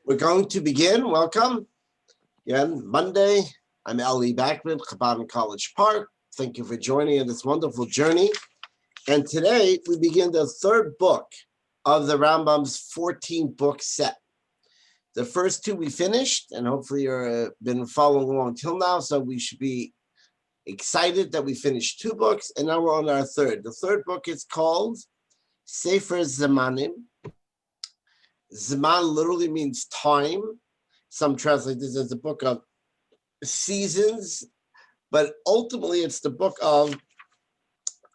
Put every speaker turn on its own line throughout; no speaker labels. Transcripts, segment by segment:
We're going to begin. Welcome. Again, Monday. I'm Ali Backman, Chabad in College Park. Thank you for joining in this wonderful journey. And today we begin the third book of the Rambam's 14-book set. The first two we finished, and hopefully you've been following along till now, so we should be excited that we finished two books, and now we're on our third. The third book is called Sefer Zemanim. Zaman literally means time. Some translate this as a book of seasons, but ultimately it's the book of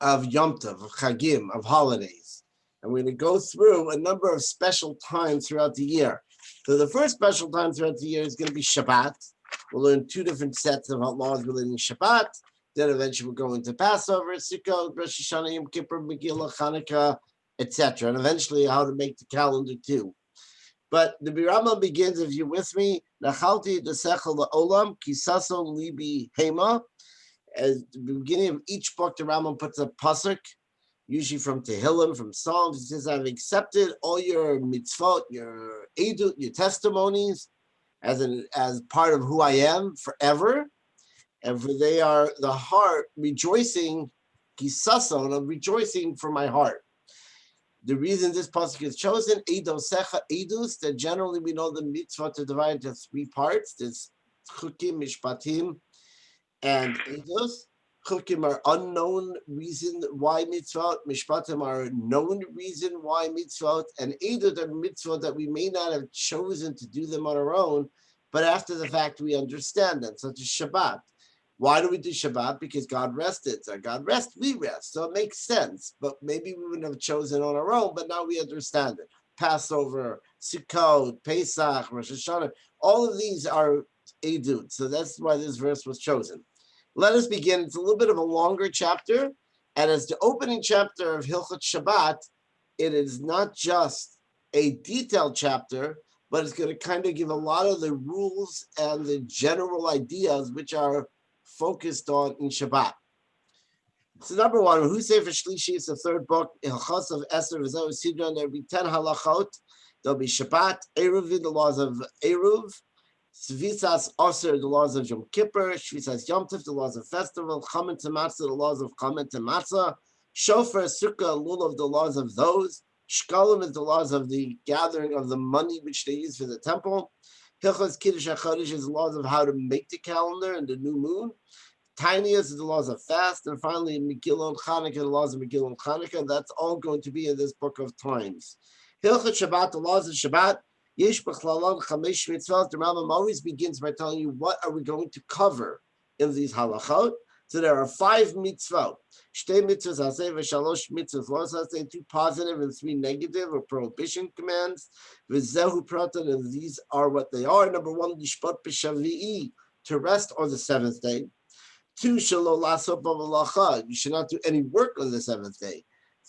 Yom Tov, of Chagim, of holidays. And we're going to go through a number of special times throughout the year. So the first special time throughout the year is going to be Shabbat. We'll learn two different sets of laws relating to Shabbat. Then eventually we'll go into Passover, Sukkot, Rosh Hashanah, Yom Kippur, Megillah, Hanukkah, etc. And eventually how to make the calendar too. But the Rambam begins, if you're with me, Nachalti desechel la'olam kisaso libi hema. At the beginning of each book, the Rambam puts a pasuk, usually from Tehillim, from Psalms. He says, I've accepted all your mitzvot, your edut, your testimonies, as part of who I am forever. And for they are the heart rejoicing, kisaso, and I'm rejoicing for my heart. The reason this pasuk is chosen, Eidosecha Eidus, that generally we know the mitzvot are divided into three parts. There's Chukim, Mishpatim, and Eidus. Chukim are unknown reason why mitzvot. Mishpatim are known reason why mitzvot. And Eidus are mitzvot that we may not have chosen to do them on our own, but after the fact we understand them, such as Shabbat. Why do we do Shabbat? Because God rested. So God rests, we rest. So it makes sense. But maybe we wouldn't have chosen on our own, but now we understand it. Passover, Sukkot, Pesach, Rosh Hashanah, all of these are Edut. So that's why this verse was chosen. Let us begin. It's a little bit of a longer chapter. And as the opening chapter of Hilchot Shabbat, it is not just a detailed chapter, but it's going to kind of give a lot of the rules and the general ideas which are focused on in Shabbat. So number one, who say for Shlishi, it's the third book, Hilchos of Esther, Sidron, there'll be 10 halachot. There'll be Shabbat, Eruvin, the laws of Eruv, Svisas Aser, the laws of Yom Kippur, Shvisas Yom Tov, the laws of festival, Chametz and Matzah, the laws of Chametz and Matzah, Shofar, Sukkah, Lulav, the laws of those, Shkalim is the laws of the gathering of the money which they use for the temple, Hilchos Kiddush HaChodesh is the laws of how to make the calendar and the new moon. Tinius is the laws of fast. And finally, Megillah and Hanukkah, the laws of Megillah and Hanukkah. That's all going to be in this book of times. Hilchot Shabbat, the laws of Shabbat. Yesh b'chlalan chamesh mitzvot. The Rambam always begins by telling you what are we going to cover in these halachot. So there are 5 mitzvot. Shtei mitzvot haseh v'shalosh mitzvot lo haseh, 2 positive and 3 negative or prohibition commands. V'zehu pratan, and these are what they are. Number 1, lishpat b'shavi'i, to rest on the 7th day. 2, shelo la'asot b'malacha, you should not do any work on the 7th day.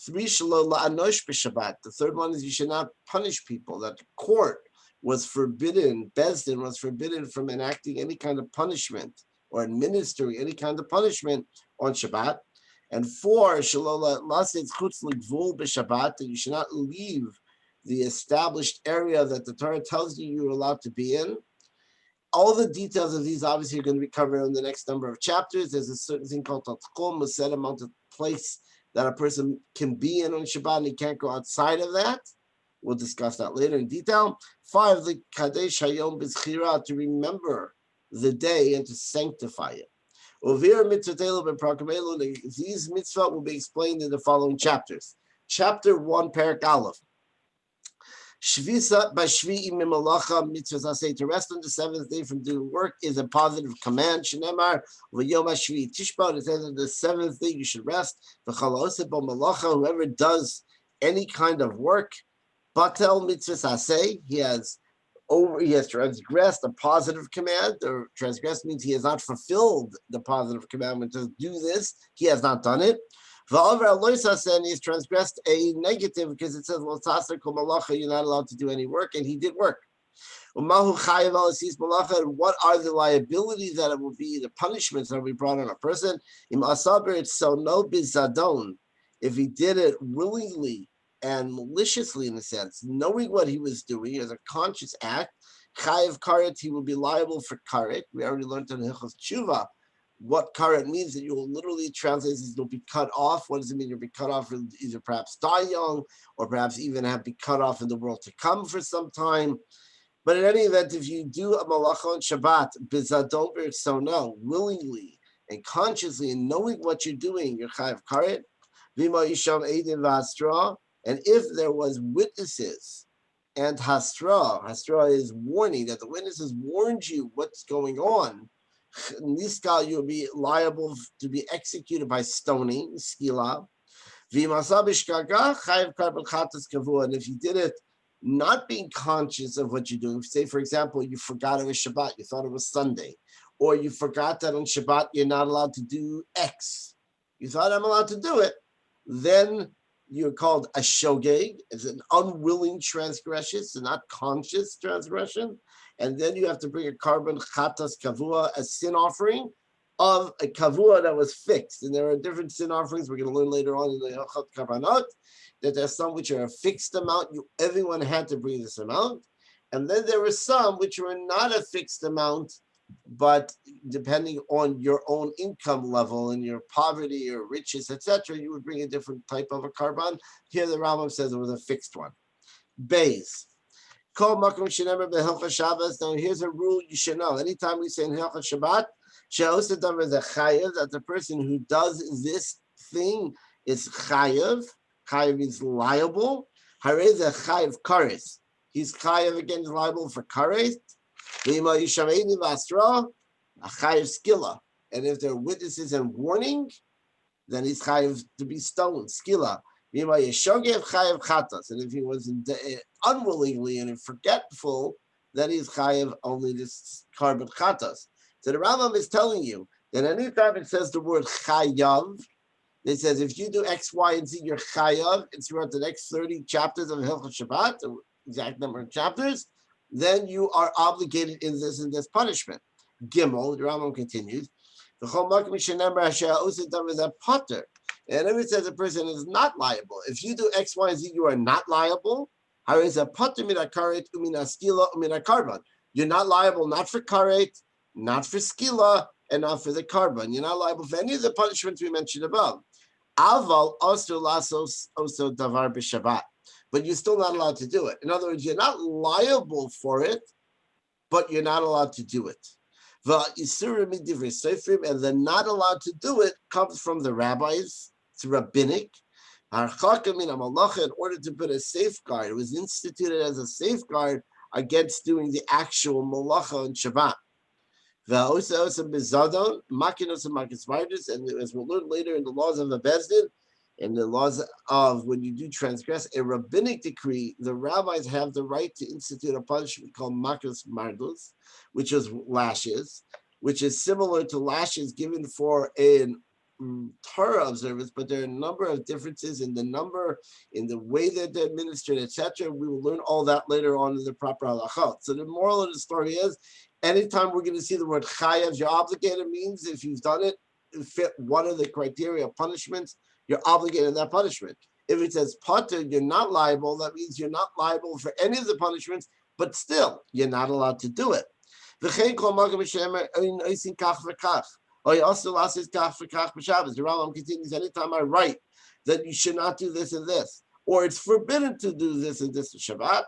3, shelo la'anosh b'shabbat, the third one is you should not punish people. That the court was forbidden, Beis Din was forbidden from enacting any kind of punishment or administering any kind of punishment on Shabbat. And 4, shelo la'aset chutz l'gvul b'shabbat, that you should not leave the established area that the Torah tells you you're allowed to be in. All the details of these obviously are going to be covered in the next number of chapters. There's a certain thing called tatkom, a set amount of place that a person can be in on Shabbat, and he can't go outside of that. We'll discuss that later in detail. 5, the kadesh hayom b'zchira, to remember the day and to sanctify it. These mitzvot will be explained in the following chapters. Chapter 1, Perek Aleph. Shvisa b'shvi'i mimalacha mitzvahs aseh, to rest on the 7th day from doing work is a positive command. Shneimar v'yom hashvi'i tishba, it says on the 7th day you should rest. V'chal ha'oseh bo malacha, whoever does any kind of work, batel mitzvahs aseh, he has transgressed a positive command, or transgressed means he has not fulfilled the positive commandment to do this, he has not done it. And he's transgressed a negative because it says, you're not allowed to do any work, and he did work. And what are the liabilities that it will be, the punishments that will be brought on a person? If he did it willingly and maliciously, in a sense, knowing what he was doing as a conscious act, chayiv karet, he will be liable for karet. We already learned in Hilchos Tshuva what karet means, that you will literally translate as you'll be cut off. What does it mean? You'll be cut off, either perhaps die young, or perhaps even have be cut off in the world to come for some time. But in any event, if you do a malacha on Shabbat, bizadon b'rtzono, willingly and consciously, and knowing what you're doing, you're chayav karet. V'ima yisham eidin v'hastra, and if there was witnesses and hastra is warning, that the witnesses warned you what's going on, niskal, you'll be liable to be executed by stoning, skila. V'imasa b'shgaga chayav karet b'chatas kavua, and if you did it not being conscious of what you're doing, say, for example, you forgot it was Shabbat, you thought it was Sunday, or you forgot that on Shabbat you're not allowed to do X, you thought I'm allowed to do it, then you're called a shogeg. It's an unwilling transgression, it's not conscious transgression, and then you have to bring a carbon chatas kavua, a sin offering of a kavua that was fixed. And there are different sin offerings we're going to learn later on in the Hilchot Karbanot, that there's some which are a fixed amount, everyone had to bring this amount, and then there were some which were not a fixed amount, but depending on your own income level and your poverty or riches, etc., you would bring a different type of a karban. Here the Rambam says it was a fixed one. Beis. Kol makom shenemer b'Hilchos Shabbos. Now here's a rule you should know. Anytime we say in Hilchos Shabbat, she'osa davar is a chayav, that the person who does this thing is chayav. Chayav means liable. Harei is a chayav kares. He's chayav, again, is liable for kares. V'ima yishameini v'asra, a chayav skila. And if there are witnesses and warning, then he's chayav to be stoned, skila. V'ima yishogev chayav chatas. And if he was unwillingly and forgetful, then he's chayav only this carbon chatas. So the Rambam is telling you that anytime it says the word chayav, it says if you do X, Y, and Z, you're chayav. It's throughout the next 30 chapters of Hilchot Shabbat, the exact number of chapters, then you are obligated in this punishment. Gimel, the Rambam continues, and if it says a person is not liable, if you do X, Y, and Z, you are not liable. You're not liable, not for karet, not for skila, and not for the carbon. You're not liable for any of the punishments we mentioned above. Aval also lasos also davar b'Shabbat, but you're still not allowed to do it. In other words, you're not liable for it, but you're not allowed to do it. And the not allowed to do it comes from the rabbis. It's rabbinic. In order to put a safeguard, it was instituted as a safeguard against doing the actual malacha on Shabbat. And as we'll learn later in the laws of the Bezdin, in the laws of when you do transgress a rabbinic decree, the rabbis have the right to institute a punishment called makas mardus, which is lashes, which is similar to lashes given for an Torah observance, but there are a number of differences in the number, in the way that they're administered, etc. We will learn all that later on in the proper halachot. So the moral of the story is, anytime we're going to see the word chayav, you're obligated, means if you've done it, fit one of the criteria of punishments, you're obligated in that punishment. If it says pater, you're not liable, that means you're not liable for any of the punishments, but still, you're not allowed to do it. The Rambam continues, anytime I write that you should not do this and this, or it's forbidden to do this and this in Shabbat,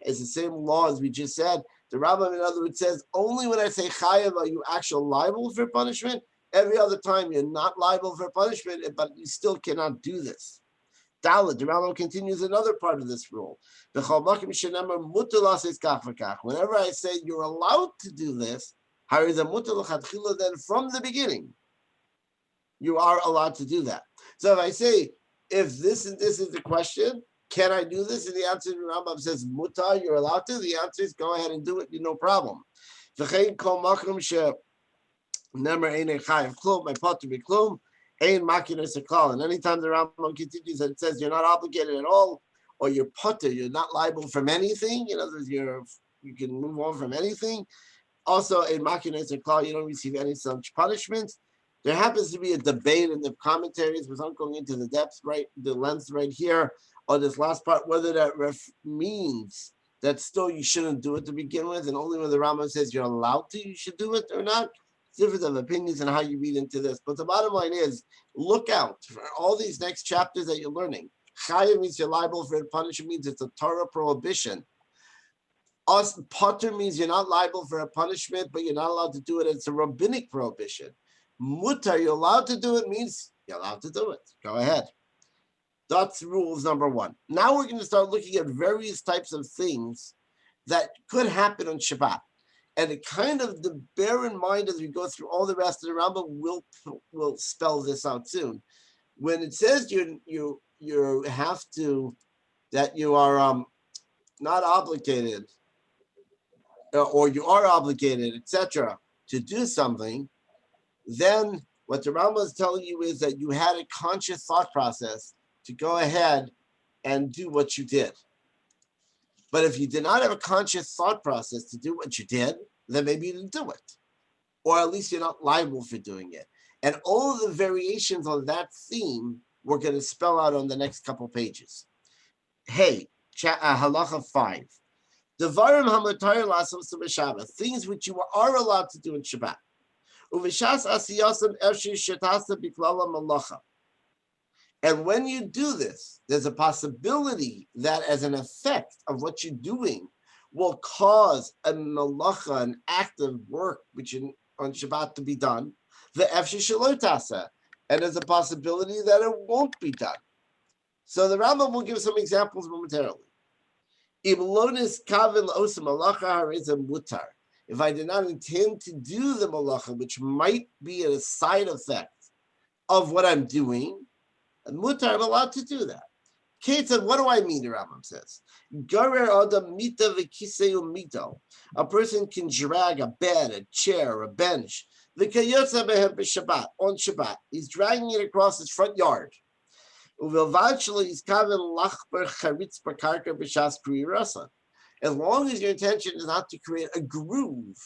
it's the same law as we just said. The Rambam, in other words, says only when I say chayav are you actually liable for punishment. Every other time you're not liable for punishment, but you still cannot do this. Dalit, the Rambam continues another part of this rule. Whenever I say you're allowed to do this, then from the beginning, you are allowed to do that. So if I say, if this and this is the question, can I do this? And the answer to the Rambam says, mutar, you're allowed to. The answer is go ahead and do it, no problem. And anytime the Rambam continues and it says you're not obligated at all, or you're putter, you're not liable from anything, in other words, you can move on from anything. Also, in Makinas and Klal, you don't receive any such punishments. There happens to be a debate in the commentaries, without going into the depths, right, the length right here on this last part, whether that means that still you shouldn't do it to begin with, and only when the Rambam says you're allowed to, you should do it or not. Different of opinions on how you read into this. But the bottom line is, look out for all these next chapters that you're learning. Chaya means you're liable for it. Punishment means it's a Torah prohibition. Potter means you're not liable for a punishment, but you're not allowed to do it. It's a rabbinic prohibition. Mutar, you're allowed to do it, means you're allowed to do it. Go ahead. That's rules number one. Now we're going to start looking at various types of things that could happen on Shabbat. And it kind of to bear in mind as we go through all the rest of the Rambam, we'll spell this out soon. When it says you have to, that you are not obligated, or you are obligated, etc., to do something, then what the Rambam is telling you is that you had a conscious thought process to go ahead and do what you did. But if you did not have a conscious thought process to do what you did, then maybe you didn't do it. Or at least you're not liable for doing it. And all of the variations on that theme, we're going to spell out on the next couple pages. Hey, halacha 5. Devarim hamutar lasos b'Shabbat, things which you are allowed to do in Shabbat. Uvishas asiyasam efshi shetasa biklala malacha. And when you do this, there's a possibility that as an effect of what you're doing will cause a malacha, an act of work which on Shabbat to be done, the efshi shelotasa, and there's a possibility that it won't be done. So the Rambam will give some examples momentarily. If I did not intend to do the malacha, which might be a side effect of what I'm doing, and mutar, I'm allowed to do that. Kate said, what do I mean, the Rambam says? A person can drag a bed, a chair, a bench. On Shabbat. He's dragging it across his front yard. As long as your intention is not to create a groove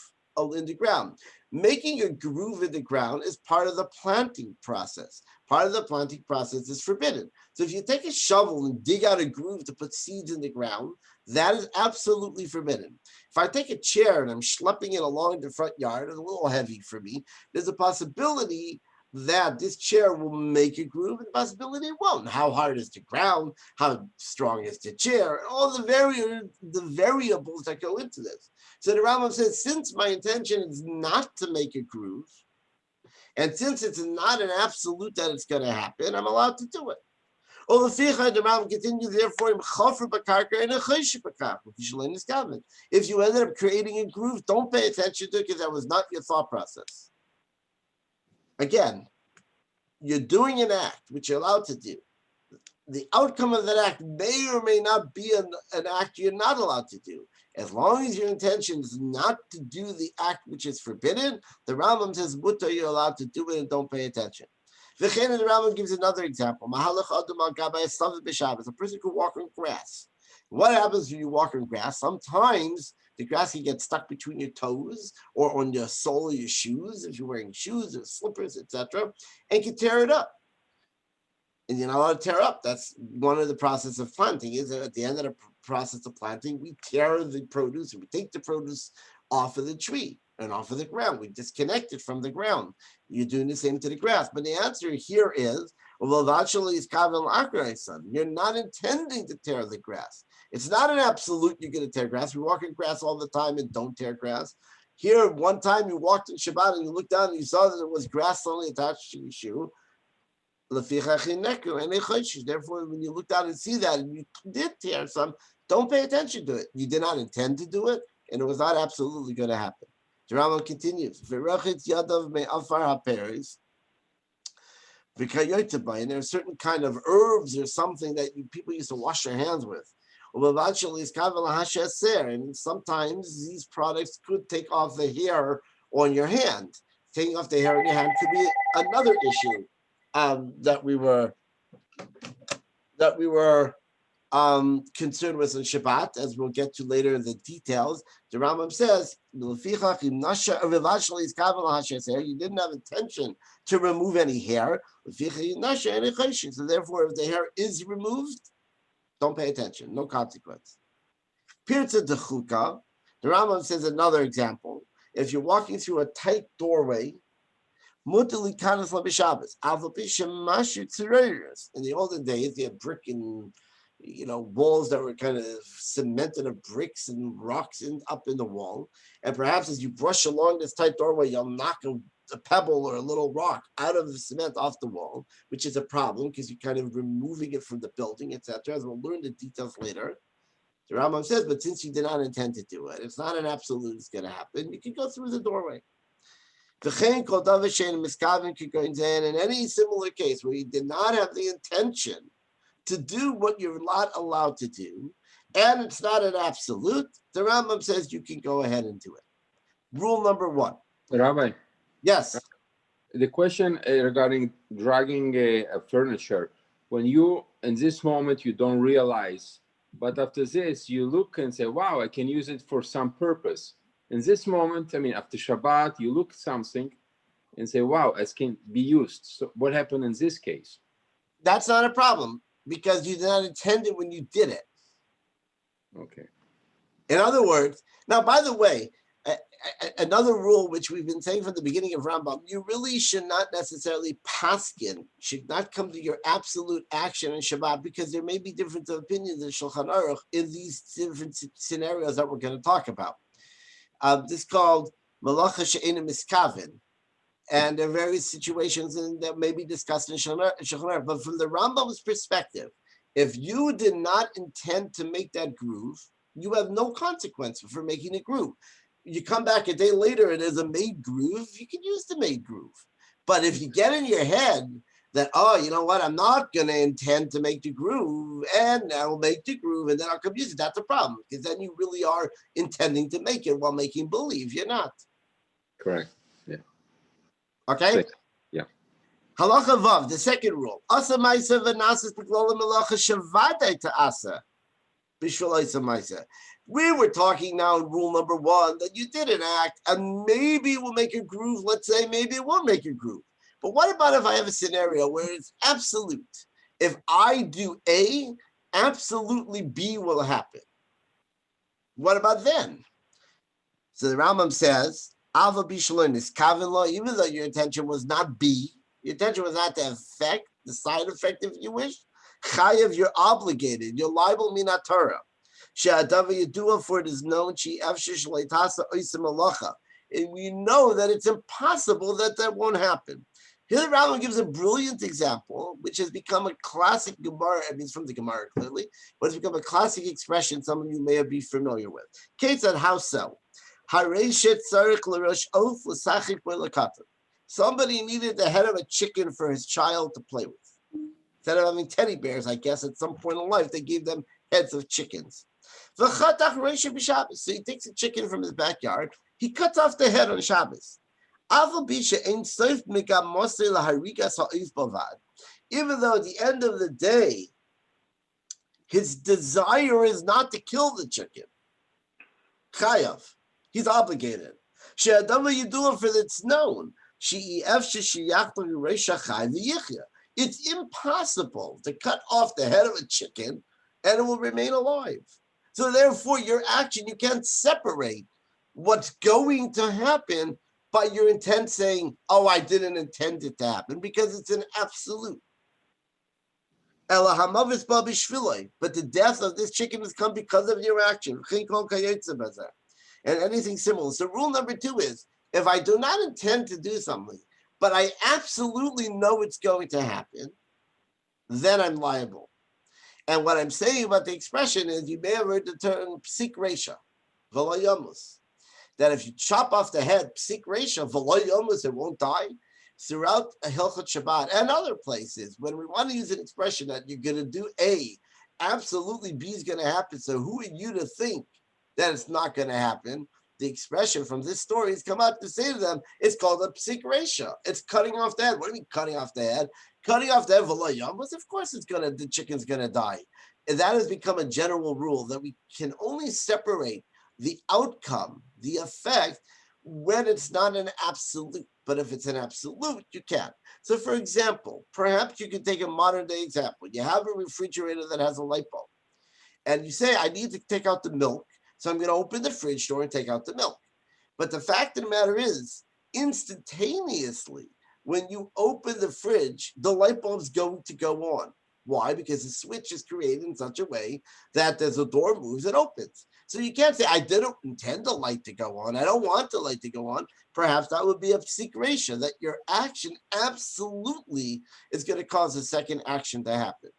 in the ground. Making a groove in the ground is part of the planting process. Part of the planting process is forbidden. So if you take a shovel and dig out a groove to put seeds in the ground, that is absolutely forbidden. If I take a chair and I'm schlepping it along the front yard, it's a little heavy for me, there's a possibility that this chair will make a groove, and the possibility it won't. How hard is the ground? How strong is the chair? All the variables that go into this. So the Rambam says, since my intention is not to make a groove, and since it's not an absolute that it's going to happen, I'm allowed to do it. The Rambam continues, therefore, if you ended up creating a groove, don't pay attention to it because that was not your thought process. Again, you're doing an act which you're allowed to do. The outcome of that act may or may not be an act you're not allowed to do. As long as your intention is not to do the act which is forbidden, the Rambam says, Mutta, you're allowed to do it and don't pay attention. The Rambam gives another example. A person could walk on grass. What happens when you walk on grass? Sometimes the grass can get stuck between your toes or on your sole of your shoes, if you're wearing shoes or slippers, etc., and can tear it up. And you're not allowed to tear up. That's one of the process of planting, is that at the end of the process of planting, we tear the produce, and we take the produce off of the tree and off of the ground. We disconnect it from the ground. You're doing the same to the grass. But the answer here is, you're not intending to tear the grass. It's not an absolute you're going to tear grass. We walk in grass all the time and don't tear grass. Here, one time you walked in Shabbat and you looked down and you saw that there was grass only attached to your shoe. Therefore, when you look down and see that and you did tear some, don't pay attention to it. You did not intend to do it, and it was not absolutely going to happen. The Rambam continues. And there are certain kind of herbs or something that people used to wash their hands with. And sometimes these products could take off the hair on your hand. Taking off the hair on your hand could be another issue that we were concerned with on Shabbat, as we'll get to later in the details. The Rambam says, you didn't have intention to remove any hair. So therefore, if the hair is removed, don't pay attention, no consequence. Pirza de Chuka, the Rambam says another example. If you're walking through a tight doorway, in the olden days, they had brick and walls that were kind of cemented of bricks and rocks up in the wall. And perhaps as you brush along this tight doorway, you'll knock a pebble or a little rock out of the cement off the wall, which is a problem because you're kind of removing it from the building, etc. As we'll learn the details later. The Rambam says, but since you did not intend to do it, it's not an absolute it's going to happen. You can go through the doorway. In any similar case where you did not have the intention to do what you're not allowed to do, and it's not an absolute, the Rambam says you can go ahead and do it. Rule number 1.
Rabbi.
Yes.
The question regarding dragging a furniture, when you, in this moment, you don't realize, but after this, you look and say, wow, I can use it for some purpose. In this moment, after Shabbat, you look at something and say, wow, it can be used. So what happened in this case?
That's not a problem because you did not intend it when you did it.
Okay.
In other words, now, by the way, another rule which we've been saying from the beginning of Rambam, you really should not necessarily paskin, should not come to your absolute action in Shabbat because there may be different opinions in Shulchan Aruch in these different scenarios that we're going to talk about. This is called Malacha She'ena Miskavin. And there are various situations that may be discussed in Shulchan Aruch. But from the Rambam's perspective, if you did not intend to make that groove, you have no consequence for making a groove. You come back a day later and there's a made groove, you can use the made groove. But if you get in your head that, oh, you know what, I'm not going to intend to make the groove, and I'll make the groove, and then I'll come use it, that's a problem, because then you really are intending to make it while making believe you're not.
Correct. Yeah.
Okay?
Yeah.
Halacha Vav, the second rule. Asa Maisa v'nasas b'klola melacha shavadei ta'asa b'shvil Asa Maisa. We were talking now in rule number 1 that you did an act and maybe it will make a groove. Let's say maybe it won't make a groove. But what about if I have a scenario where it's absolute? If I do A, absolutely B will happen. What about then? So the Rambam says, Ava Bishalon is Kavinla, even though your intention was not B, your intention was not to affect the side effect if you wish. Chayav, you're obligated. You're liable minat Torah. She'adava yedua, for it is known, she afshish leitasa oisim malacha. And we know that it's impossible that won't happen. Here the Rambam gives a brilliant example, which has become a classic Gemara, I mean, it's from the Gemara clearly, but it's become a classic expression some of you may be familiar with. Kate said, how so? Somebody needed the head of a chicken for his child to play with. Instead of having teddy bears, I guess at some point in life, they gave them heads of chickens. So he takes a chicken from his backyard, he cuts off the head on Shabbos. Even though at the end of the day, his desire is not to kill the chicken. Chayav, he's obligated. For it's known. It's impossible to cut off the head of a chicken and it will remain alive. So therefore, your action, you can't separate what's going to happen by your intent saying, oh, I didn't intend it to happen, because it's an absolute. But the death of this chicken has come because of your action. And anything similar. So rule number 2 is, if I do not intend to do something, but I absolutely know it's going to happen, then I'm liable. And what I'm saying about the expression is, you may have heard the term psik resha, v'lo that if you chop off the head, psik resha, v'lo it won't die. Throughout Hilchot Shabbat and other places, when we want to use an expression that you're going to do A, absolutely B is going to happen. So who are you to think that it's not going to happen? The expression from this story has come out to say to them, it's called a psik resha. It's cutting off the head. What do you mean cutting off the head? Cutting off the head, of course the chicken's going to die. And that has become a general rule that we can only separate the outcome, the effect, when it's not an absolute. But if it's an absolute, you can. So for example, perhaps you could take a modern day example. You have a refrigerator that has a light bulb. And you say, I need to take out the milk. So I'm going to open the fridge door and take out the milk. But the fact of the matter is, instantaneously, when you open the fridge, the light bulb's going to go on. Why? Because the switch is created in such a way that as the door moves, it opens. So you can't say, I didn't intend the light to go on. I don't want the light to go on. Perhaps that would be a psikresha, that your action absolutely is going to cause a second action to happen.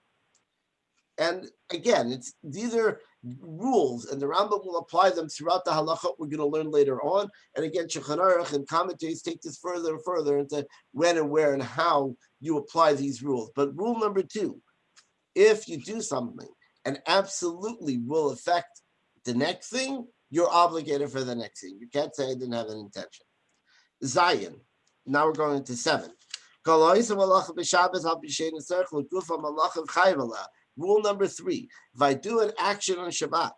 And again, these are rules, and the Rambam will apply them throughout the halacha we're going to learn later on. And again, Shulchan Aruch and commentaries take this further and further into when and where and how you apply these rules. But rule number 2, if you do something and absolutely will affect the next thing, you're obligated for the next thing. You can't say I didn't have an intention. Zion. Now we're going into 7. Rule number 3, if I do an action on Shabbat,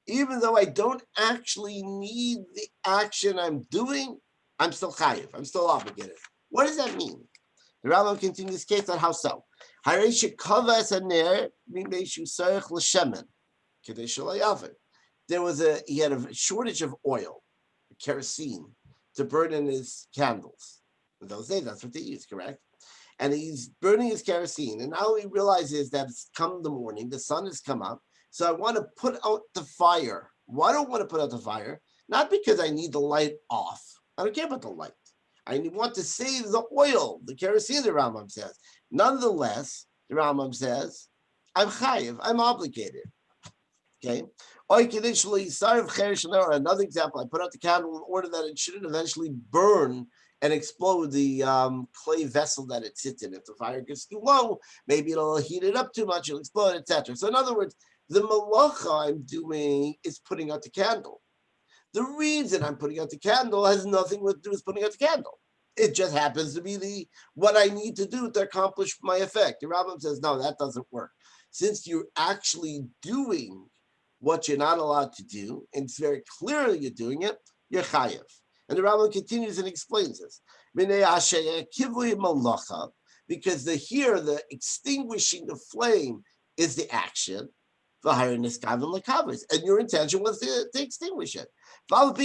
even though I don't actually need the action I'm doing, I'm still chayiv, I'm still obligated. What does that mean? The Rambam continues case on how so. He had a shortage of oil, kerosene, to burn in his candles. In those days, that's what they used, correct? And he's burning his kerosene. And now he realizes that it's come the morning, the sun has come up. So I want to put out the fire. Why do I want to put out the fire? Not because I need the light off. I don't care about the light. I want to save the oil, the kerosene, the Rambam says. Nonetheless, the Rambam says, I'm chayiv, I'm obligated. Okay? Or another example, I put out the candle in order that it shouldn't eventually burn and explode the clay vessel that it sits in. If the fire gets too low, maybe it'll heat it up too much, it'll explode, etc. So in other words, the malacha I'm doing is putting out the candle. The reason I'm putting out the candle has nothing to do with putting out the candle. It just happens to be what I need to do to accomplish my effect. The Rambam says, no, that doesn't work. Since you're actually doing what you're not allowed to do, and it's very clear you're doing it, you're chayiv. And the Rambam continues and explains this. Because the extinguishing the flame is the action, and your intention was to extinguish it. And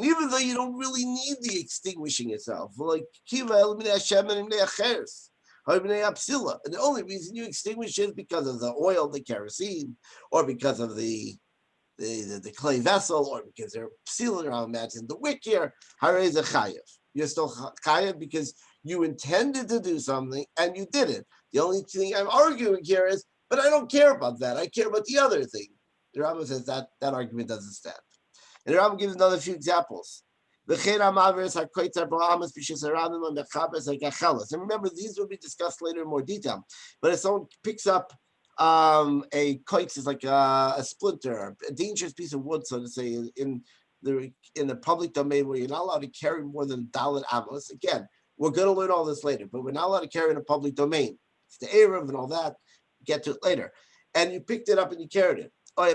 even though you don't really need the extinguishing itself, like and the only reason you extinguish it is because of the oil, the kerosene, or because of the clay vessel, or because they're sealing around, imagine the wick here. You're still chayiv because you intended to do something and you did it. The only thing I'm arguing here is, but I don't care about that. I care about the other thing. The Rambam says that argument doesn't stand. And the Rambam gives another few examples. And remember, these will be discussed later in more detail. But if someone picks up a koitz, is like a splinter, a dangerous piece of wood, so to say, in the public domain where you're not allowed to carry more than dalet amos. Again, we're going to learn all this later, but we're not allowed to carry in a public domain. It's the Erev and all that. Get to it later. And you picked it up and you carried it. Or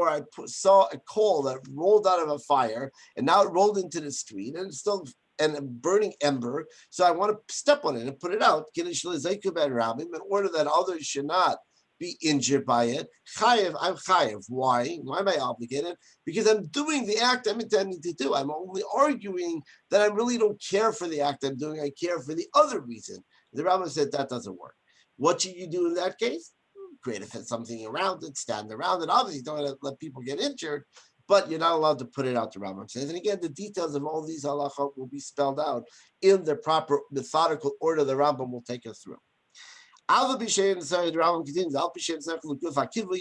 I saw a coal that rolled out of a fire and now it rolled into the street and it's still a burning ember. So I want to step on it and put it out in order that others should not be injured by it. Chayev, I'm chayev. Why? Why am I obligated? Because I'm doing the act I'm intending to do. I'm only arguing that I really don't care for the act I'm doing. I care for the other reason. The Rambam said that doesn't work. What should you do in that case? Great if it's something around it, stand around it. Obviously, don't want to let people get injured, but you're not allowed to put it out, the Rambam says. And again, the details of all these halachot will be spelled out in the proper methodical order the Rambam will take us through. The Rambam continues,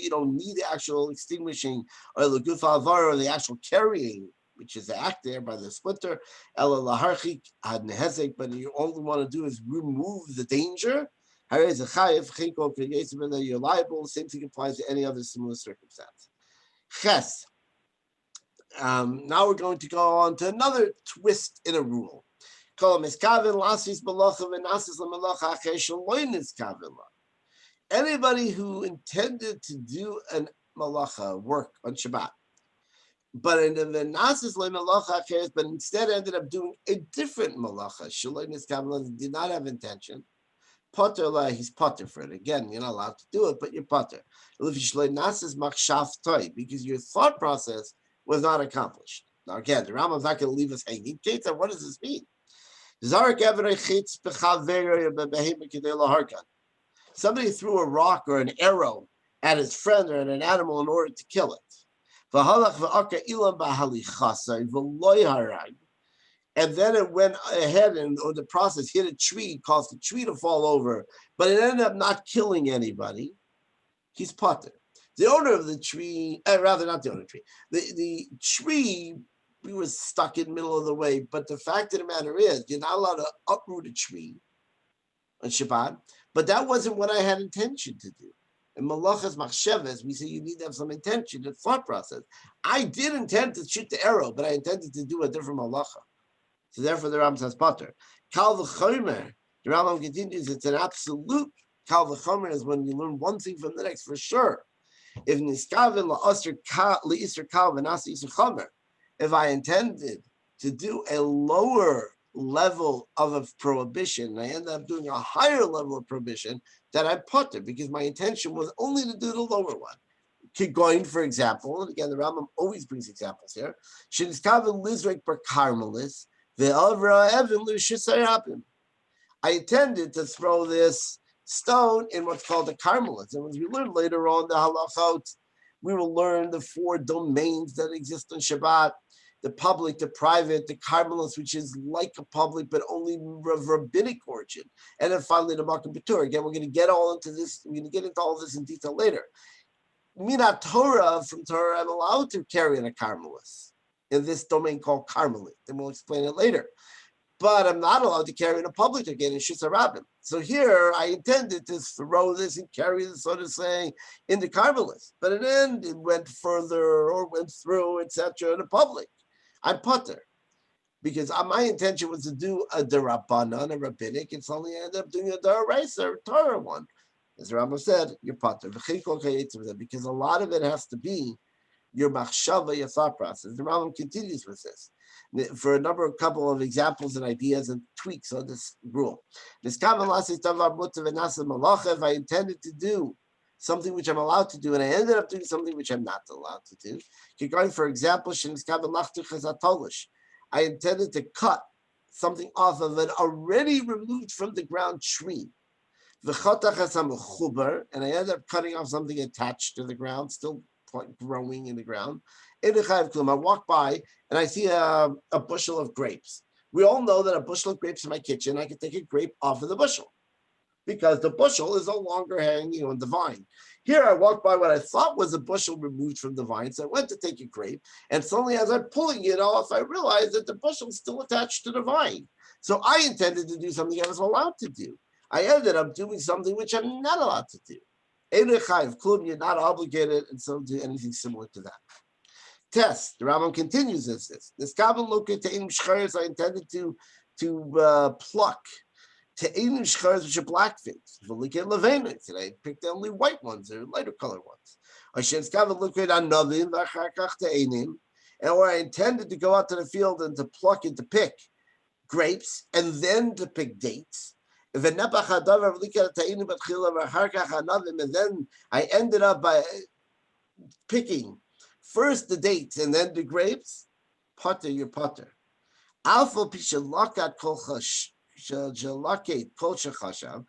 you don't need the actual extinguishing or the actual carrying, which is the act there by the splinter, but you only want to do is remove the danger. You're liable. Same thing applies to any other similar circumstance. Ches. Now we're going to go on to another twist in a rule. Anybody who intended to do an malacha, work on Shabbat, but in the Nasis le malacha acheres, but instead ended up doing a different malacha, shaloi niskav, did not have intention. Potter, he's potter for it. Again, you're not allowed to do it, but you're potter. Because your thought process was not accomplished. Now, again, the Rambam's not going to leave us hanging. Keita, what does this mean? Somebody threw a rock or an arrow at his friend or at an animal in order to kill it. And then it went ahead and on the process hit a tree, caused the tree to fall over, but it ended up not killing anybody. He's potter. The owner of the tree, rather not the owner of the tree, the tree was stuck in the middle of the way, but the fact of the matter is, you're not allowed to uproot a tree on Shabbat, but that wasn't what I had intention to do. In Malachas Machshavas, we say you need to have some intention, a thought process. I did intend to shoot the arrow, but I intended to do a different malacha. So therefore, the Rambam says potter. Kal v'chomer. The Rambam continues. It's an absolute. Kal v'chomer is when you learn one thing from the next for sure. If niskavin la'aser kal v'nasi iser chomer. If I intended to do a lower level of a prohibition, and I ended up doing a higher level of prohibition, that I potter because my intention was only to do the lower one. Going, for example, and again, the Rambam always brings examples here. Sheniskavin lizrek bar karmelis. I intended to throw this stone in what's called the Carmelites. And as we learn later on the halachot, we will learn the 4 domains that exist on Shabbat: the public, the private, the Carmelites, which is like a public, but only of rabbinic origin. And then finally the Makom B'Torah. Again, we're going to get all into this. We're going to get into all this in detail later. Minat Torah, from Torah, I'm allowed to carry in a Carmelist in this domain called Carmelite. Then we'll explain it later. But I'm not allowed to carry in a public again in Shisa Rabbim. So here I intended to throw this and carry this, so to say, in the Carmelites. But in the end, it went further or went through, etc., in the public. I'm potter. Because my intention was to do a Derabanan, a rabbinic, and suddenly I ended up doing a Daraisa, a Torah one. As the Rambam said, you're potter. Because a lot of it has to be your machshava, your thought process. The Rambam continues with this for a couple of examples and ideas and tweaks on this rule. If I intended to do something which I'm allowed to do, and I ended up doing something which I'm not allowed to do. Going, for example, I intended to cut something off of an already removed from the ground tree. And I ended up cutting off something attached to the ground, still growing in the ground. I walk by and I see a bushel of grapes. We all know that a bushel of grapes in my kitchen, I can take a grape off of the bushel because the bushel is no longer hanging on the vine. Here I walked by what I thought was a bushel removed from the vine. So I went to take a grape, and suddenly as I'm pulling it off, I realized that the bushel is still attached to the vine. So I intended to do something I was allowed to do. I ended up doing something which I'm not allowed to do. You're not obligated and so do anything similar to that. Test. The Rambam continues this. This kabel look at Te'enim Shcharis I intended to pluck. Te'enim Shcharis which are black figs. Look at Levainites. And I picked only white ones or lighter colored ones. Hashen's kabel look at Anavim v'achakach Te'enim. And where I intended to go out to the field and to pluck and to pick grapes and then to pick dates. And then I ended up by picking first the dates and then the grapes. Potter, you're potter. Alpha pishalakat kolchash shalaket kolchachasham.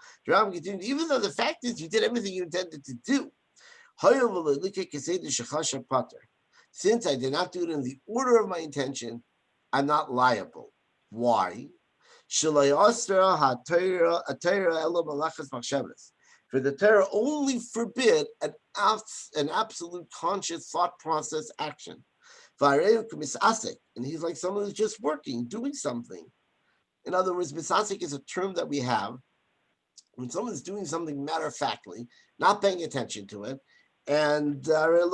Even though the fact is you did everything you intended to do. Since I did not do it in the order of my intention, I'm not liable. Why? For the Torah only forbid an absolute conscious thought process action. And he's like someone who's just working, doing something. In other words, misasik is a term that we have when someone's doing something matter-of-factly, not paying attention to it, And he doesn't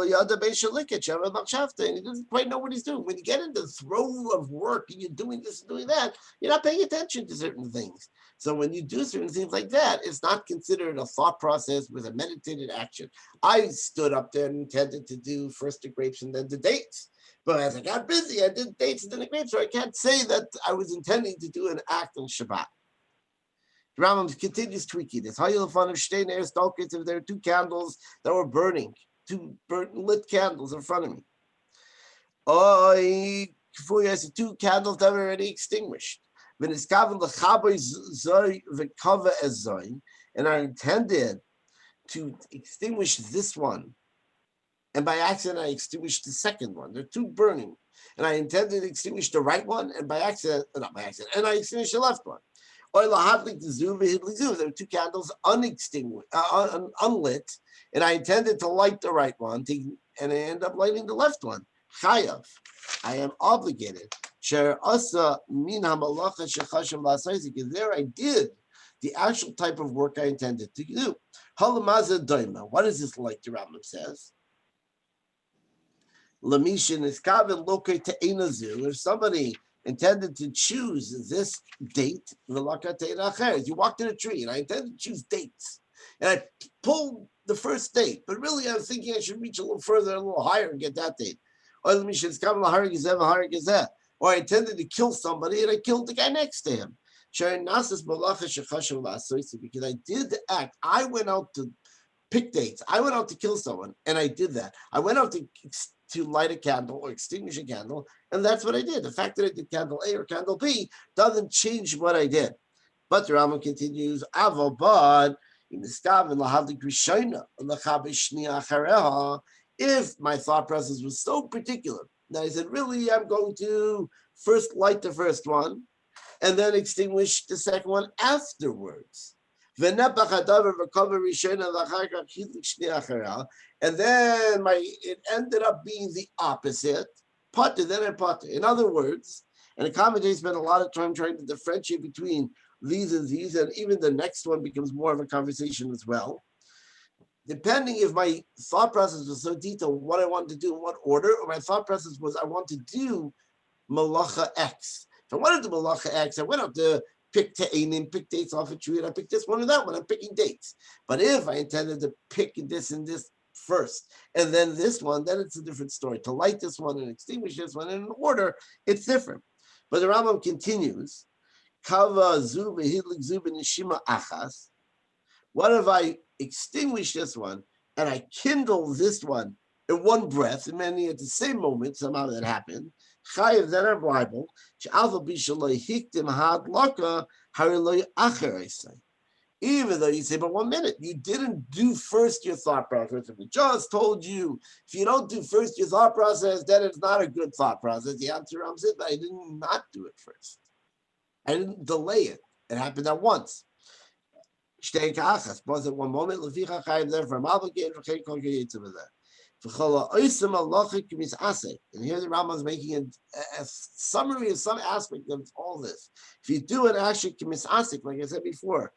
quite know what he's doing. When you get into the throw of work and you're doing this and doing that, you're not paying attention to certain things. So when you do certain things like that, it's not considered a thought process with a meditated action. I stood up there and intended to do first the grapes and then the dates. But as I got busy, I did dates and then the grapes. So I can't say that I was intending to do an act on Shabbat. Rambam continues tweaking this. If there are two candles that were burning, two lit candles in front of me. Two candles that were already extinguished. And I intended to extinguish this one. And by accident, I extinguished the second one. They're two burning. And I intended to extinguish the right one, and by accident, not by accident, and I extinguished the left one. There were two candles unextinguished, unlit, and I intended to light the right one, and I ended up lighting the left one. Chayav, I am obligated. Because there I did the actual type of work I intended to do. What is this like? The Rambam says. If somebody intended to choose this date, you walked in a tree, and I intended to choose dates, and I pulled the first date, but really I was thinking I should reach a little further, a little higher, and get that date. Or I intended to kill somebody, and I killed the guy next to him. Because I did the act. I went out to pick dates. I went out to kill someone, and I did that. I went out to light a candle or extinguish a candle, and that's what I did. The fact that I did candle A or candle B doesn't change what I did. But the Rambam continues, if my thought process was so particular that I said, really, I'm going to first light the first one and then extinguish the second one afterwards. And then it ended up being the opposite. In other words, and the commentators spend a lot of time trying to differentiate between these and these, and even the next one becomes more of a conversation as well. Depending if my thought process was so detailed, what I wanted to do in what order, or my thought process was I want to do Malacha X. If I wanted to do Malacha X, I went out to pick te'enim, pick dates off a tree, and I picked this one or that one. I'm picking dates. But if I intended to pick this and this first, and then this one, then it's a different story. To light this one and extinguish this one in an order, it's different. But the Rambam continues, Kava zu v'hidlik zu b'neshima achas. What if I extinguish this one and I kindle this one in one breath, and many at the same moment, somehow that happened? Chayiv, then our Bible, even though you say, but 1 minute, you didn't do first your thought process. We just told you, if you don't do first your thought process, then it's not a good thought process. The answer is that I did not do it first. I didn't delay it. It happened at once. Was it 1 moment? Therefore, I'm obligated for and here the Rambam is making a summary of some aspect of all this. If you do an action kimisasik, like I said before,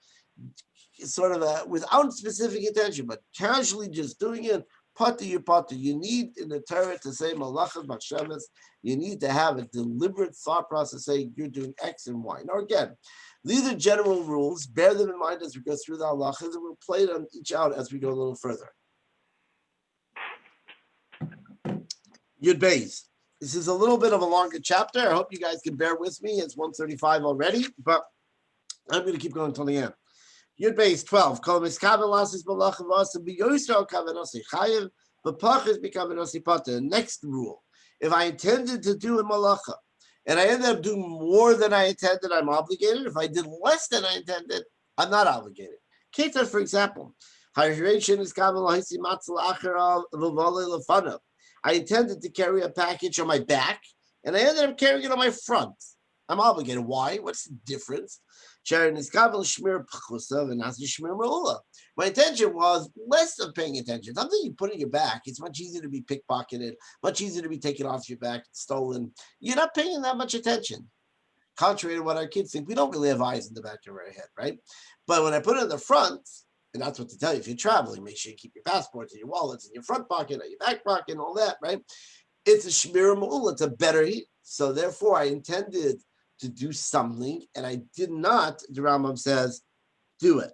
sort of without specific intention, but casually just doing it, you need in the Torah to say malachas machshavas. You need to have a deliberate thought process saying you're doing X and Y. Now again, these are general rules. Bear them in mind as we go through the halachas, and we'll play them each out as we go a little further. Yud Beis. This is a little bit of a longer chapter. I hope you guys can bear with me. It's 1:35 already, but I'm going to keep going until the end. Yud Beis 12. The next rule. If I intended to do a malacha and I ended up doing more than I intended, I'm obligated. If I did less than I intended, I'm not obligated. Keter, for example, I intended to carry a package on my back, and I ended up carrying it on my front. I'm obligated. Why? What's the difference? My intention was less of paying attention. Something you put in your back, it's much easier to be pickpocketed, much easier to be taken off your back, stolen. You're not paying that much attention. Contrary to what our kids think, we don't really have eyes in the back of our head, right? But when I put it in the front, And that's what they tell you if you're traveling. Make sure you keep your passports and your wallets in your front pocket or your back pocket and all that, right? It's a shmira ma'ula, it's a better heat. So therefore, I intended to do something, and I did not, the Rambam says, do it.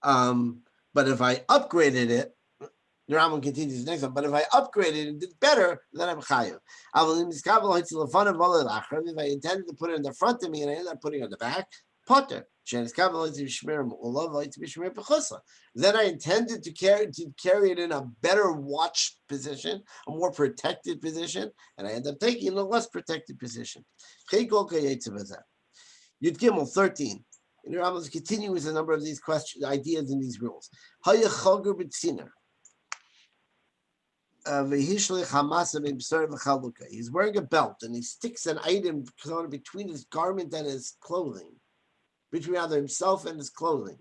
But if I upgraded it, the Rambam continues the next one. But if I upgraded it and did better, then I'm chayav. If I intended to put it in the front of me and I ended up putting it on the back, potter. Then I intended to carry it in a better watched position, a more protected position, and I end up taking it in a less protected position. Yud Gimel 13. And the Rambam continues a number of these questions, ideas, and these rules. He's wearing a belt and he sticks an item between his garment and his clothing, between either himself and his clothing.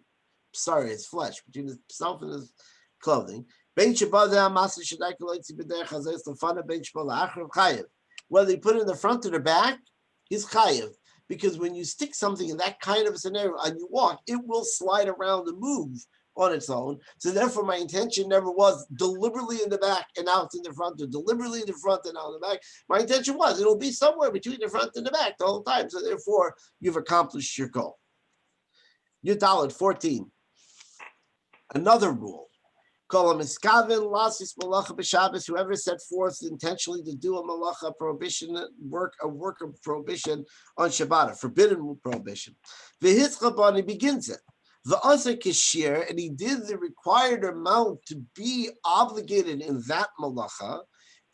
Sorry, his flesh, between himself and his clothing. Whether he put it in the front or the back, he's chayiv. Because when you stick something in that kind of a scenario and you walk, it will slide around and move on its own. So therefore, my intention never was deliberately in the back and now it's in the front, or deliberately in the front and out in the back. My intention was it'll be somewhere between the front and the back the whole time. So therefore, you've accomplished your goal. Yudalad 14. Another rule. Whoever set forth intentionally to do a malacha prohibition, a work of prohibition on Shabbat, a forbidden prohibition. He begins it. The Asa Kishir, and he did the required amount to be obligated in that malacha.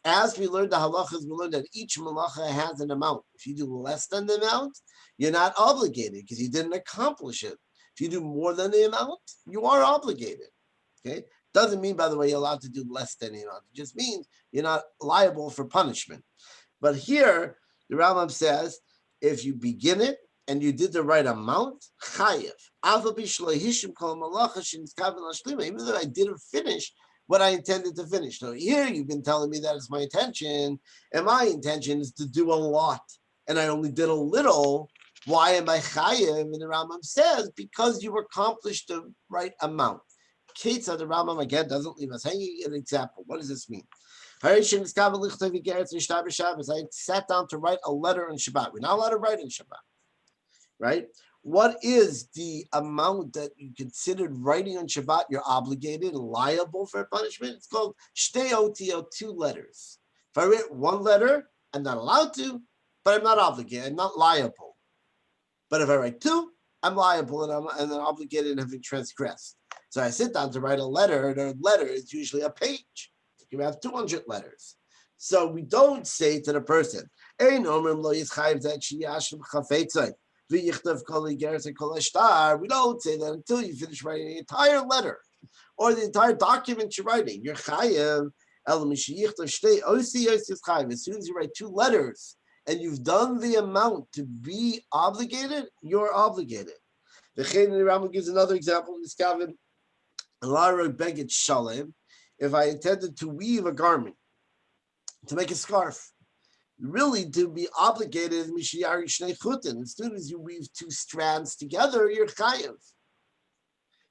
As we learned the halachas, we learned that each malacha has an amount. If you do less than the amount, you're not obligated because you didn't accomplish it. If you do more than the amount, you are obligated. Okay? Doesn't mean, by the way, you're allowed to do less than the amount. It just means you're not liable for punishment. But here, the Rambam says, if you begin it and you did the right amount, chayiv. Even though I didn't finish what I intended to finish. So here you've been telling me that it's my intention, and my intention is to do a lot, and I only did a little. Why am I chayiv? And the Rambam says, because you accomplished the right amount. Ketzah, the Rambam again doesn't leave us hanging. An example. What does this mean? I sat down to write a letter on Shabbat. We're not allowed to write on Shabbat, right? What is the amount that you considered writing on Shabbat? You're obligated and liable for punishment. It's called shtei otio, 2 letters. If I write 1 letter, I'm not allowed to, but I'm not obligated. I'm not liable. But if I write 2, I'm liable and I'm obligated and having transgressed. So I sit down to write a letter, and a letter is usually a page. You have 200 letters. So we don't say to the person, we don't say that until you finish writing the entire letter or the entire document you're writing. You're chayev. As soon as you write 2 letters and you've done the amount to be obligated, you're obligated. The Rambam gives another example in this Kavin. If I intended to weave a garment, to make a scarf, really to be obligated, as soon as you weave 2 strands together, you're chayiv.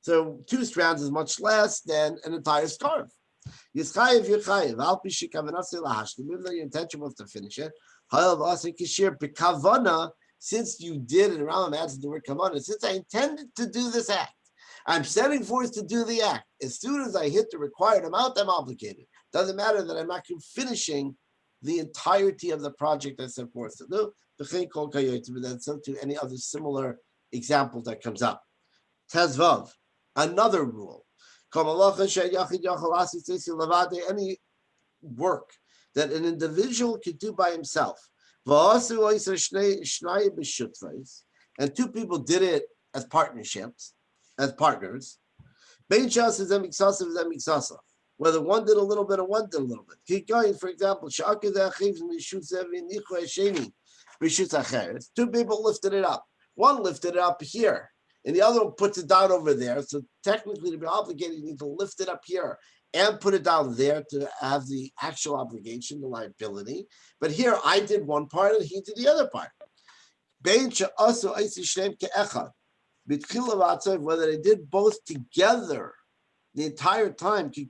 So 2 strands is much less than an entire scarf. You're chayiv. Even though your intention was to finish it, since you did, and Rambam adds the word kavana, since I intended to do this act, I'm setting forth to do the act. As soon as I hit the required amount, I'm obligated. Doesn't matter that I'm not finishing the entirety of the project I set forth to do. That's so to any other similar example that comes up. Tezvav, another rule. Any work that an individual could do by himself. And 2 people did it as partnerships, as partners. Whether one did a little bit or one did a little bit. Keep going, for example, 2 people lifted it up. One lifted it up here, and the other one puts it down over there. So technically, to be obligated, you need to lift it up here and put it down there to have the actual obligation, the liability. But here, I did one part and he did the other part. whether they did both together the entire time, two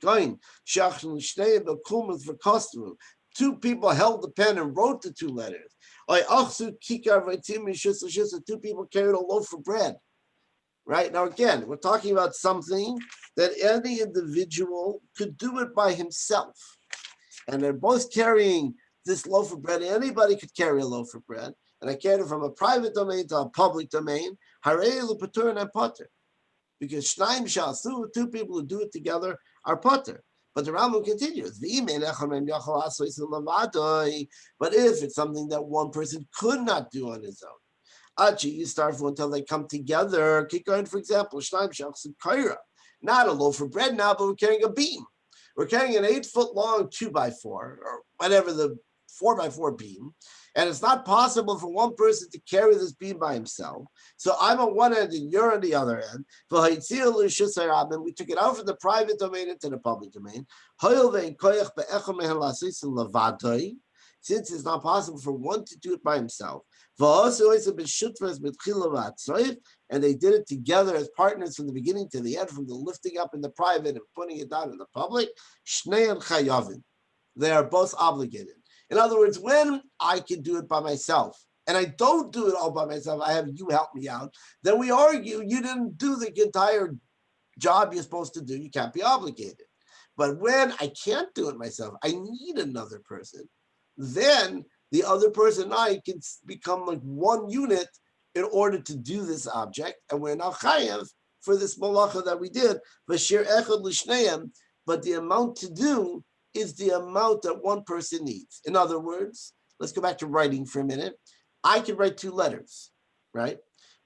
people held the pen and wrote the two letters. Two people carried a loaf of bread. Right? Now, again, we're talking about something that any individual could do it by himself. And they're both carrying this loaf of bread. Anybody could carry a loaf of bread. And I carried it from a private domain to a public domain. And potter. Because Shnaim Shasu, two people who do it together, are potter. But the Rambam continues. But if it's something that one person could not do on his own, you start until they come together. For example, not a loaf of bread now, but we're carrying a beam. We're carrying an 8-foot long 2x4 or whatever the 4x4 beam, and it's not possible for one person to carry this beam by himself. So I'm on one end and you're on the other end. We took it out from the private domain into the public domain. Since it's not possible for one to do it by himself. And they did it together as partners from the beginning to the end, from the lifting up in the private and putting it down in the public. They are both obligated. In other words, when I can do it by myself, and I don't do it all by myself, I have you help me out, then we argue you didn't do the entire job you're supposed to do, you can't be obligated. But when I can't do it myself, I need another person, then the other person and I can become like one unit in order to do this object, and we're now chayav for this malacha that we did, but the amount to do is the amount that one person needs. In other words, let's go back to writing for a minute. I can write 2 letters, right?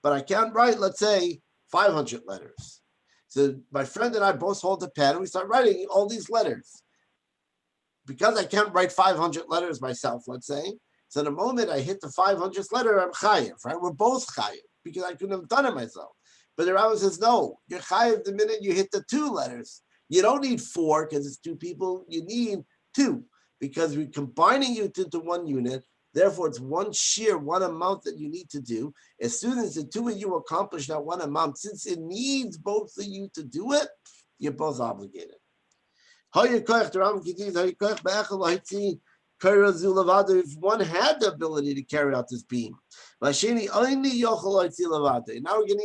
But I can't write, let's say, 500 letters. So my friend and I both hold a pen and we start writing all these letters. Because I can't write 500 letters myself, let's say, so the moment I hit the 500th letter, I'm chayiv, right? We're both chayiv because I couldn't have done it myself. But the Rambam says, no, you're chayiv the minute you hit the 2 letters. You don't need 4 because it's 2 people. You need 2 because we're combining you into one unit. Therefore, it's one shear, one amount that you need to do. As soon as the 2 of you accomplish that one amount, since it needs both of you to do it, you're both obligated. If one had the ability to carry out this beam. Now we're getting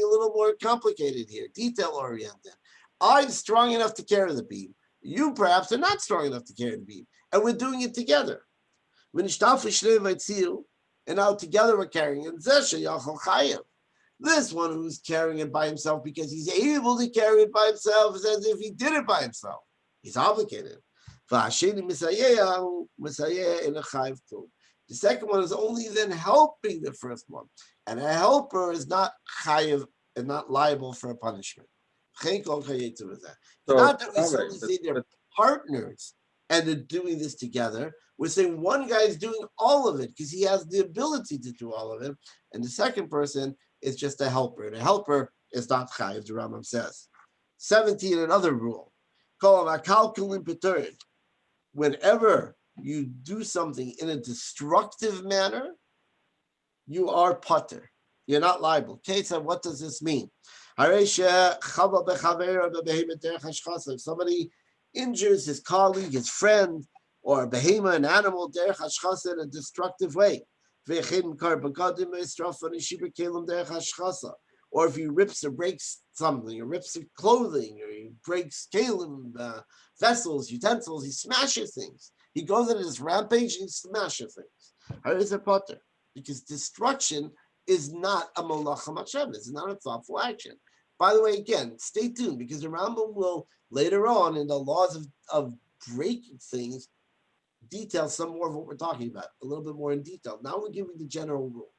a little more complicated here, detail-oriented. I'm strong enough to carry the beam. You perhaps are not strong enough to carry the beam. And we're doing it together. And now together we're carrying it. This one who's carrying it by himself because he's able to carry it by himself is as if he did it by himself. He's obligated. The second one is only then helping the first one. And a helper is not chayiv and not liable for a punishment. It's not that we suddenly say they're partners and they're doing this together. We're saying one guy is doing all of it because he has the ability to do all of it. And the second person is just a helper. And a helper is not chayiv, the Rambam says. 17, another rule. Whenever you do something in a destructive manner, you are pater. You're not liable. Kesa, what does this mean? If somebody injures his colleague, his friend, or a behemoth, an animal, in a destructive way, or if he rips or breaks something, or rips clothing, or he breaks kalim, vessels, utensils, he smashes things. He goes on this rampage and he smashes things. How is it potter? Because destruction is not a malacha machshavah. It's not a thoughtful action. By the way, again, stay tuned because the Rambam will later on in the laws of breaking things detail some more of what we're talking about, a little bit more in detail. Now we're giving the general rule.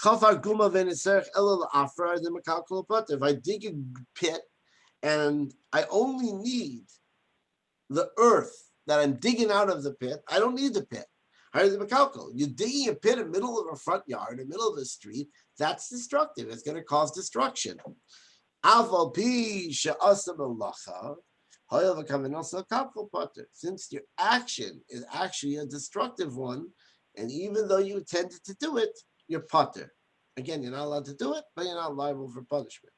If I dig a pit and I only need the earth that I'm digging out of the pit, I don't need the pit. You're digging a pit in the middle of a front yard, in the middle of the street, that's destructive. It's going to cause destruction. Since your action is actually a destructive one, and even though you intended to do it, you're potter. Again, you're not allowed to do it, but you're not liable for punishment.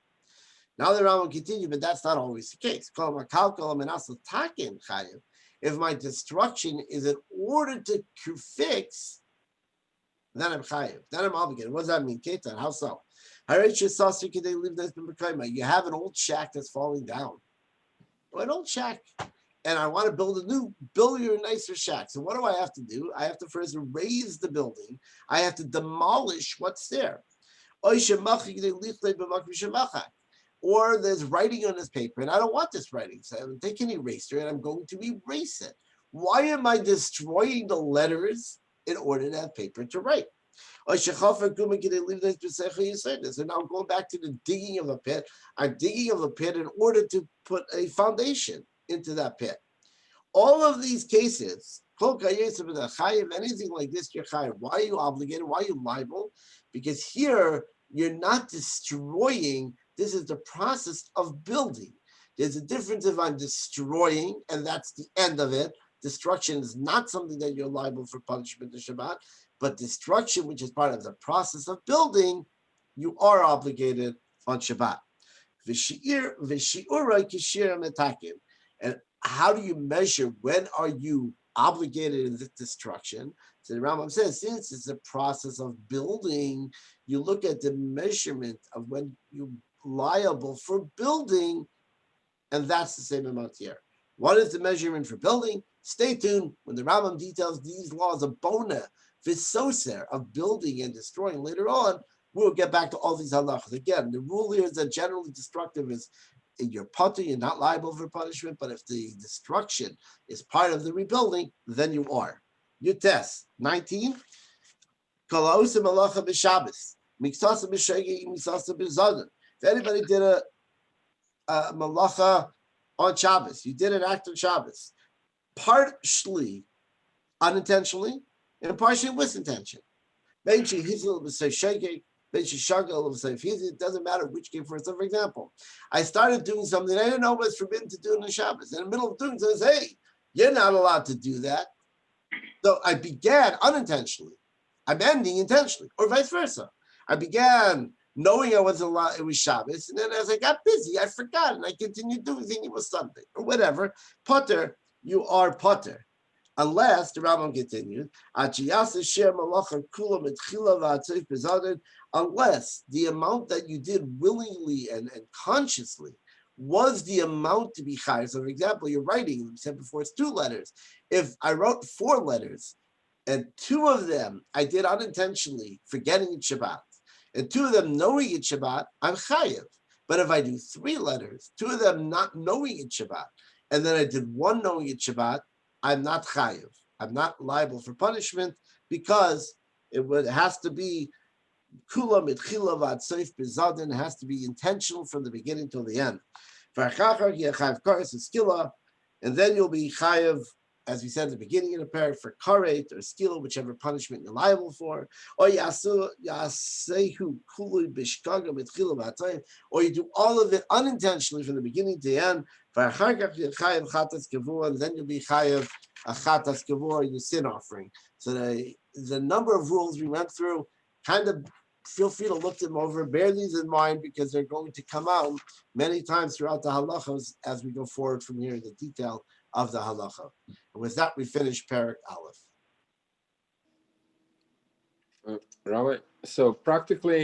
Now the Rambam continued, but that's not always the case. If my destruction is in order to fix, then I'm chayiv. Then I'm obligated. What does that mean? Ketan, how so? You have an old shack that's falling down. An old shack. And I want to build a nicer shack. So what do I have to do? I have to first raise the building. I have to demolish what's there. Or there's writing on this paper, and I don't want this writing. So I'm taking an eraser, and I'm going to erase it. Why am I destroying the letters in order to have paper to write? So now I'm going back to the digging of a pit. I'm digging of a pit in order to put a foundation into that pit. All of these cases, anything like this, you're chayiv. Why are you obligated? Why are you liable? Because here you're not destroying. This is the process of building. There's a difference if I'm destroying, and that's the end of it. Destruction is not something that you're liable for punishment in Shabbat, but destruction, which is part of the process of building, you are obligated on Shabbat. And how do you measure when are you obligated in this destruction? So the Rambam says, since it's a process of building, you look at the measurement of when you're liable for building, and that's the same amount here. What is the measurement for building? Stay tuned when the Rambam details these laws of bona, visoser, of building and destroying later on. We'll get back to all these halachas. Again, the rule here is that generally destructive is you're potter, you're not liable for punishment, but if the destruction is part of the rebuilding, then you are. You test 19. If anybody did a malacha on Shabbos, you did an act on Shabbos, partially unintentionally and partially with intention. It doesn't matter which came first. So for example, I started doing something I didn't know was forbidden to do in the Shabbos. In the middle of doing so, I says, hey, you're not allowed to do that. So I began unintentionally. I'm ending intentionally, or vice versa. I began knowing I wasn't allowed, it was Shabbos, and then as I got busy, I forgot, and I continued doing thinking it was Sunday, or whatever. Potter, you are potter. Unless, the Rambam continued, unless the amount that you did willingly and consciously was the amount to be chayav. So, for example, you're writing, we said before, it's 2 letters. If I wrote 4 letters, and 2 of them I did unintentionally, forgetting it's Shabbat, and 2 of them knowing it's Shabbat, I'm chayav. But if I do 3 letters, 2 of them not knowing it's Shabbat, and then I did 1 knowing it's Shabbat, I'm not chayiv. I'm not liable for punishment because it has to be kula mitchila v'ad seif bezadin. It has to be intentional from the beginning till the end. And then you'll be chayiv, as we said at the beginning of the parak, for karet or skila, whichever punishment you're liable for. Or yasehu kulu bishkaga mitchila v'atayim, or you do all of it unintentionally from the beginning to the end. And then you'll be chayiv a chatas kavur, your sin offering. So the number of rules we went through, kind of feel free to look them over, bear these in mind because they're going to come out many times throughout the halachas as we go forward from here in the detail of the halacha. And with that, we finish Parak Aleph.
Rabbi, so practically